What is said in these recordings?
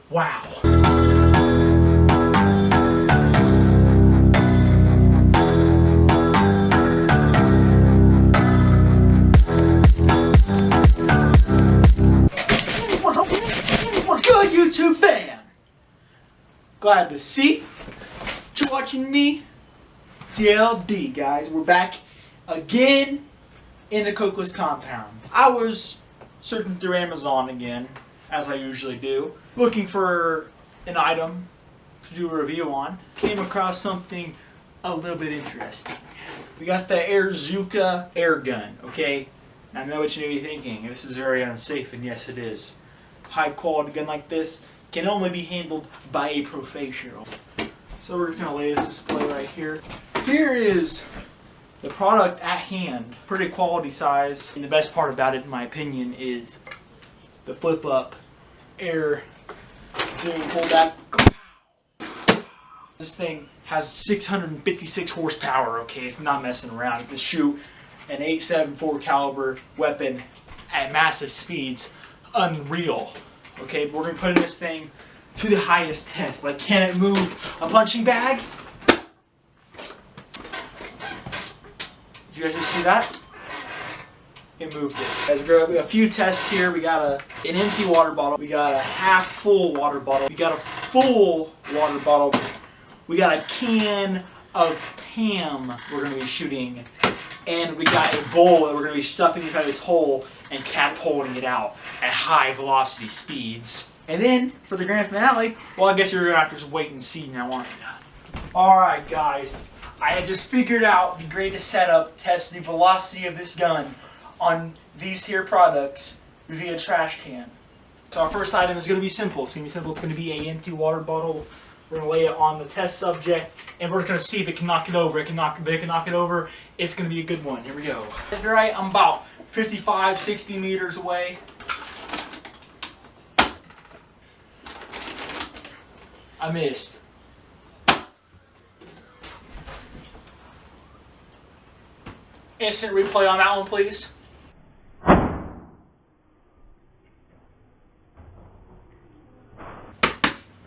Wow. Good YouTube fan! Glad to see you watching me. CLD, guys. We're back again in the Cokeless compound. I was searching through Amazon again, as I usually do, looking for an item to do a review on. Came across something a little bit interesting. We got the AirZooka air gun, okay? I know what you may be thinking. This is very unsafe, and yes it is. High quality gun like this can only be handled by a professional. So we're just going to lay this display right here. Here is the product at hand. Pretty quality size. And the best part about it, in my opinion, is the flip up air zoom pull back. This thing has 656 horsepower, okay? It's not messing around. It can shoot an .874 caliber weapon at massive speeds. Unreal. Okay, we're going to put this thing to the highest test. Like, can it move a punching bag? Did you guys just see that? It moved it. Guys, we got a few tests here. We got an empty water bottle. We got a half full water bottle. We got a full water bottle. We got a can of Pam we're going to be shooting. And we got a bowl that we're going to be stuffing inside this hole and catapulting it out at high velocity speeds. And then, for the grand finale, well, I guess you're going to have to just wait and see now, aren't you? Alright guys, I had just figured out the greatest setup to test the velocity of this gun on these here products via trash can. So our first item is going to be simple. It's going to be an empty water bottle. We're going to lay it on the test subject, and we're going to see if it can knock it over. If it can knock it over, it's going to be a good one. Here we go. Alright, I'm about 55, 60 meters away. I missed. Instant replay on that one, please.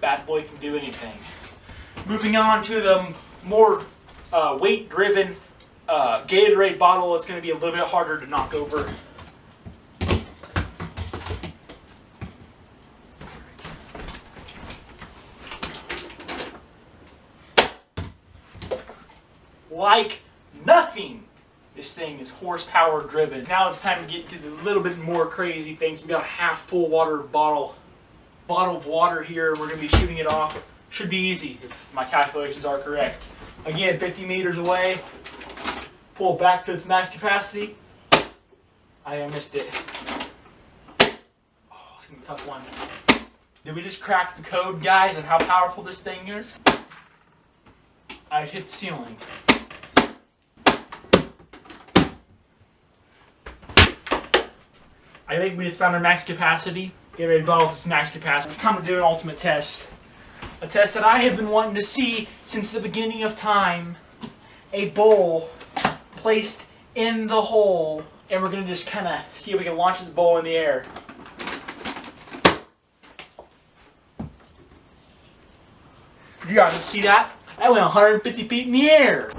Bad boy can do anything. Moving on to the more weight-driven Gatorade bottle. It's going to be a little bit harder to knock over. Like nothing, this thing is horsepower driven. Now it's time to get to the little bit more crazy things. We got a half full bottle of water here. We're going to be shooting it off. Should be easy if my calculations are correct. Again, 50 meters away. Pull back to its max capacity. I missed it. Oh, it's going to be a tough one. Did we just crack the code, guys, of how powerful this thing is? I hit the ceiling. I think we just found our max capacity. Gatorade bottles is max capacity. It's time to do an ultimate test. A test that I have been wanting to see since the beginning of time. A bowl placed in the hole. And we're going to just kind of see if we can launch this bowl in the air. Did you guys see that? That went 150 feet in the air.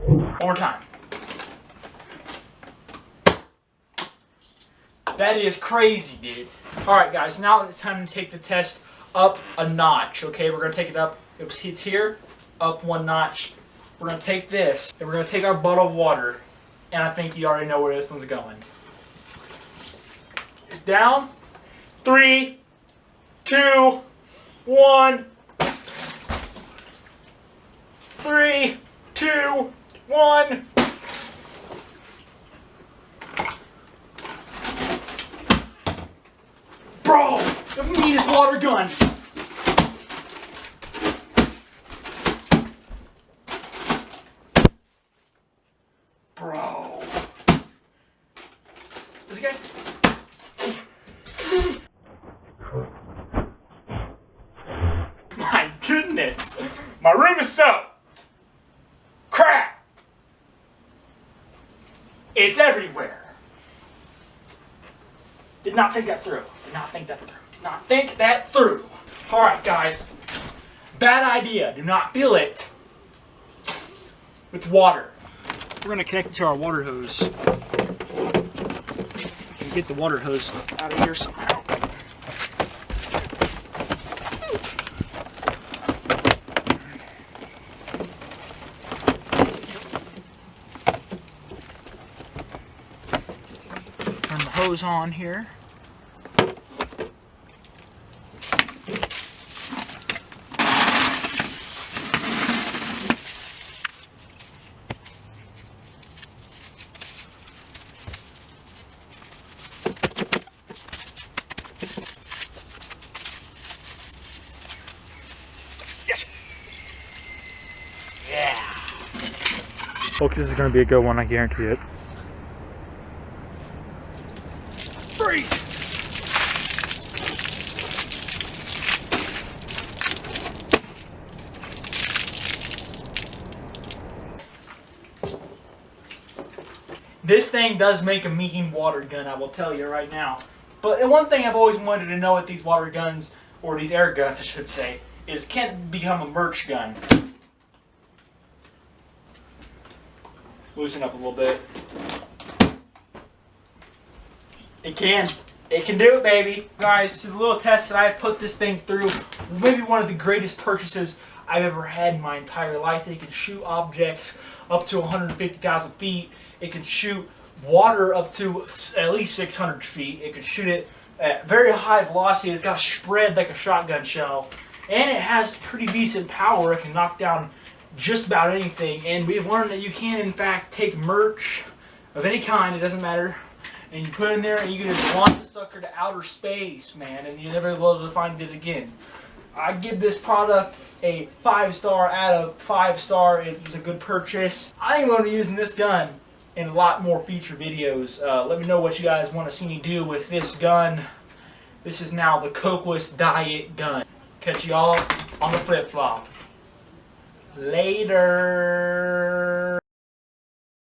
One more time. That is crazy, dude. Alright guys, now it's time to take the test up a notch, okay? We're going to take it up, it's here, up one notch. We're going to take this, and we're going to take our bottle of water, and I think you already know where this one's going. It's down. 3, 2, 1. 3, 2, 1. Bro, the meanest water gun. Bro. This guy. My goodness. My room is soaked. Crap. It's everywhere. Did not think that through. Did not think that through. Did not think that through. Alright, guys. Bad idea. Do not fill it with water. We're going to connect it to our water hose. And get the water hose out of here somehow. Turn the hose on here. Yes. Yeah. Folks, this is going to be a good one, I guarantee it. Freeze. This thing does make a mean water gun, I will tell you right now. But one thing I've always wanted to know with these water guns, or these air guns I should say, is can it become a merch gun? Loosen up a little bit. It can. It can do it, baby. Guys, this is a little test that I put this thing through. Maybe one of the greatest purchases I've ever had in my entire life. It can shoot objects up to 150,000 feet. It can shoot water up to at least 600 feet. It can shoot it at very high velocity. It's got a spread like a shotgun shell. And it has pretty decent power. It can knock down just about anything. And we've learned that you can, in fact, take merch of any kind. It doesn't matter. And you put it in there and you can just launch the sucker to outer space, man. And you'll never be able to find it again. I give this product a 5-star out of 5-star. It was a good purchase. I am going to be using this gun in a lot more future videos. Let me know what you guys want to see me do with this gun. This is now the Cokeless Diet gun. Catch y'all on the flip-flop. Later.